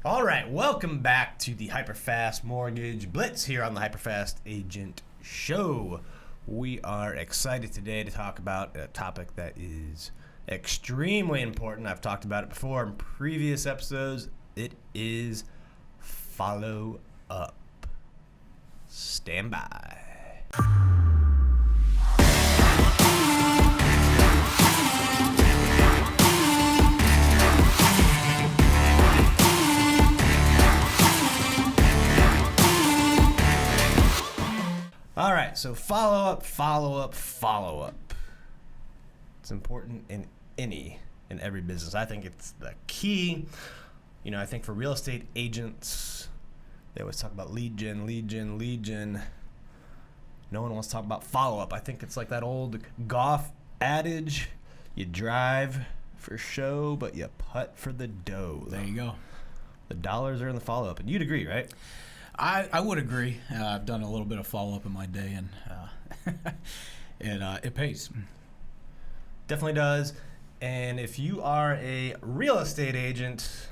All right, welcome back to the HyperFast Mortgage Blitz here on the HyperFast Agent Show. We are excited today to talk about a topic that is extremely important. I've talked about it before in previous episodes. It is follow-up. Stand by. All right, so follow-up. It's important in every business. I think it's the key. You know, I think for real estate agents, they always talk about lead gen. No one wants to talk about follow-up. I think it's like that old golf adage, you drive for show, but you putt for the dough. There you go. The dollars are in the follow-up, and you'd agree, right? I would agree. I've done a little bit of follow-up in my day, and it pays. Definitely does. And if you are a real estate agent,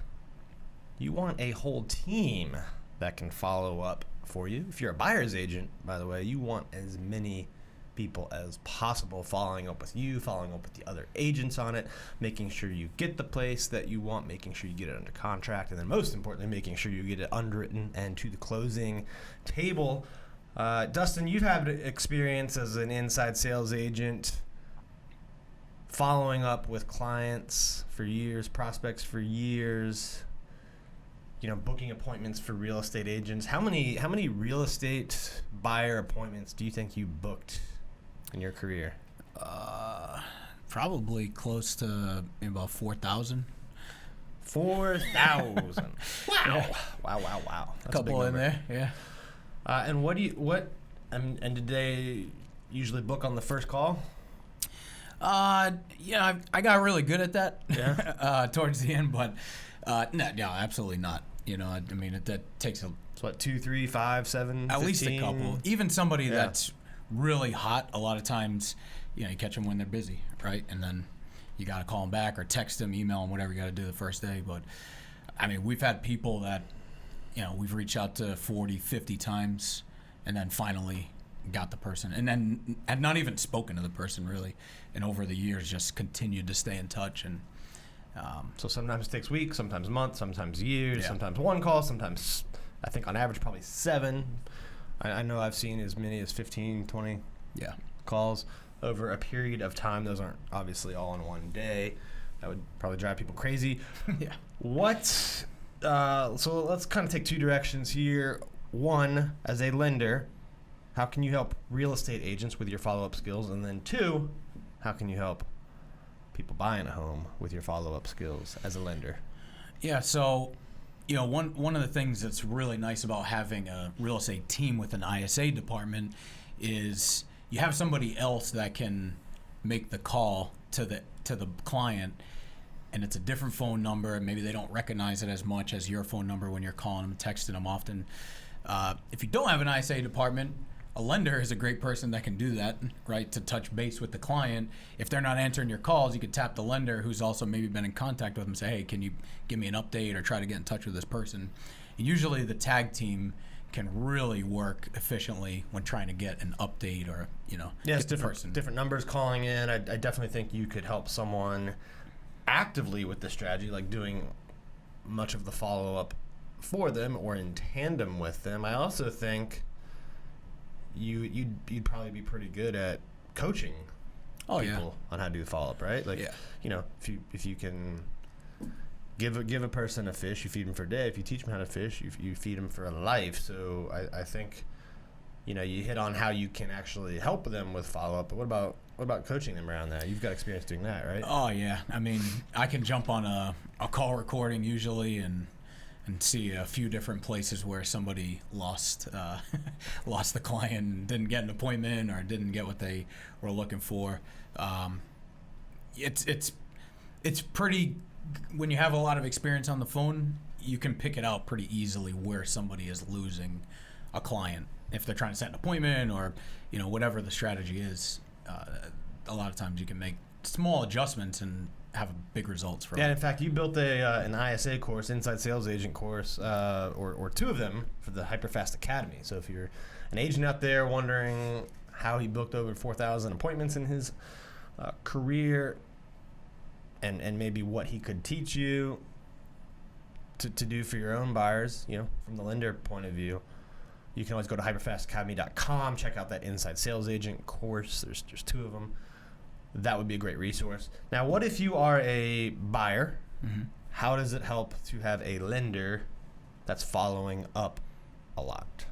you want a whole team that can follow up for you. If you're a buyer's agent, by the way, you want as many people as possible following up with you, following up with the other agents on it, making sure you get the place that you want, making sure you get it under contract, and then most importantly, making sure you get it underwritten and to the closing table. Dustin, you've had experience as an inside sales agent following up with clients for years, prospects for years, you know, booking appointments for real estate agents. How many real estate buyer appointments do you think you booked in your career? Probably close to about 4,000. 4,000. Wow. Yeah. Wow. A couple in there, yeah. And and did they usually book on the first call? Yeah, I got really good at that. Yeah. Towards the end, but no, absolutely not. You know, I mean, that takes It's what, 2, 3, 5, 7, at 15? least a couple. Even somebody that's really hot, a lot of times, you know, you catch them when they're busy, right? And then you got to call them back or text them, email them, whatever you got to do the first day. But, I mean, we've had people that, you know, we've reached out to 40, 50 times and then finally got the person. And then had not even spoken to the person, really. And over the years, just continued to stay in touch. And so sometimes it takes weeks, sometimes months, sometimes years, Yeah. sometimes one call, sometimes, I think on average, probably 7. I know I've seen as many as 15, 20 calls over a period of time. Those aren't obviously all in one day. That would probably drive people crazy. Yeah. So let's kind of take two directions here. One, as a lender, how can you help real estate agents with your follow-up skills? And then 2, how can you help people buying a home with your follow-up skills as a lender? Yeah, so, you know, one of the things that's really nice about having a real estate team with an ISA department is you have somebody else that can make the call to the client, and it's a different phone number. Maybe they don't recognize it as much as your phone number when you're calling them, texting them often. If you don't have an ISA department, a lender is a great person that can do that, right, to touch base with the client. If they're not answering your calls, you could tap the lender who's also maybe been in contact with them and say, hey, can you give me an update or try to get in touch with this person? And usually the tag team can really work efficiently when trying to get an update or, you know, Yes, get the person. different numbers calling in. I definitely think you could help someone actively with the strategy, like doing much of the follow-up for them or in tandem with them. I also think you'd probably be pretty good at coaching people on how to do the follow-up, right? Like, you know, if you can give a person a fish, you feed them for a day. If you teach them how to fish, you feed them for a life. So I think, you know, you hit on how you can actually help them with follow-up. But what about coaching them around that? You've got experience doing that, right? Oh, yeah. I mean, I can jump on a call recording usually and see a few different places where somebody lost the client and didn't get an appointment or didn't get what they were looking for. It's pretty, when you have a lot of experience on the phone, you can pick it out pretty easily where somebody is losing a client if they're trying to set an appointment or, you know, whatever the strategy is. A lot of times you can make small adjustments and have big results from. Yeah, in fact, you built an ISA course, Inside Sales Agent course, or two of them for the HyperFast Academy. So if you're an agent out there wondering how he booked over 4,000 appointments in his career, and maybe what he could teach you to do for your own buyers, from the lender point of view, you can always go to hyperfastacademy.com, check out that Inside Sales Agent course. There's two of them. That would be a great resource. Now, what if you are a buyer? Mm-hmm. How does it help to have a lender that's following up a lot?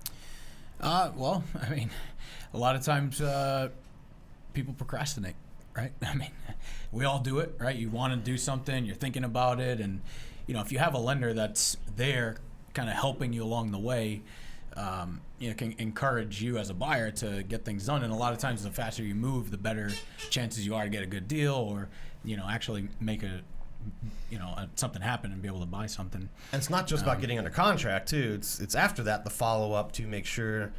Well, I mean, a lot of times people procrastinate, right? I mean, we all do it, right? You want to do something, you're thinking about it, and if you have a lender that's there kind of helping you along the way, can encourage you as a buyer to get things done. And a lot of times the faster you move, the better chances you are to get a good deal or, actually make something happen and be able to buy something. And it's not just about getting under contract too. It's after that, the follow-up to make sure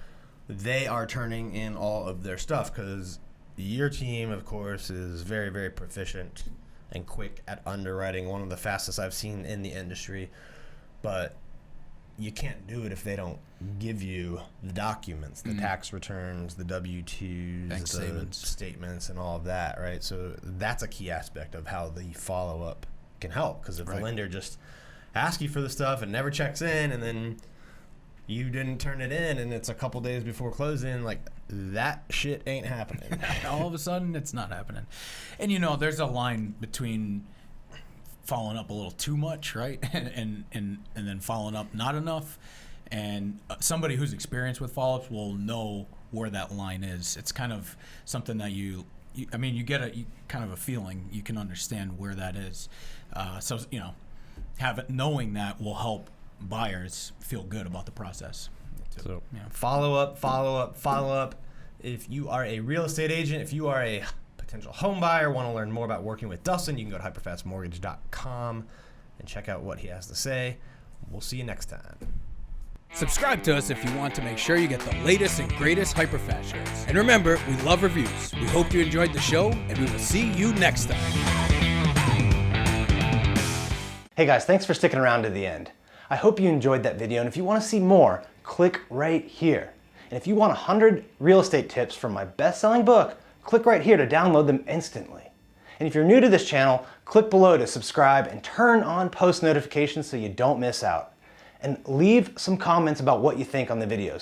they are turning in all of their stuff, because your team, of course, is very, very proficient and quick at underwriting, one of the fastest I've seen in the industry. But you can't do it if they don't give you the documents, the tax returns, the W-2s, bank the statements, and all of that, right? So that's a key aspect of how the follow-up can help, because if the lender just asks you for the stuff and never checks in, and then you didn't turn it in and it's a couple days before closing, like, that shit ain't happening. All of a sudden, it's not happening. And, there's a line between following up a little too much, right? and then following up not enough. And somebody who's experienced with follow-ups will know where that line is. It's kind of something that you get kind of a feeling. You can understand where that is. Knowing that will help buyers feel good about the process. So follow up. If you are a real estate agent, if you are a potential home buyer, want to learn more about working with Dustin, you can go to hyperfastmortgage.com and check out what he has to say. We'll see you next time. Subscribe to us if you want to make sure you get the latest and greatest HyperFast shows. And remember, we love reviews. We hope you enjoyed the show, and we will see you next time. Hey guys, thanks for sticking around to the end. I hope you enjoyed that video, and if you want to see more, click right here. And if you want 100 real estate tips from my best-selling book, click right here to download them instantly. And if you're new to this channel, click below to subscribe and turn on post notifications so you don't miss out. And leave some comments about what you think on the videos.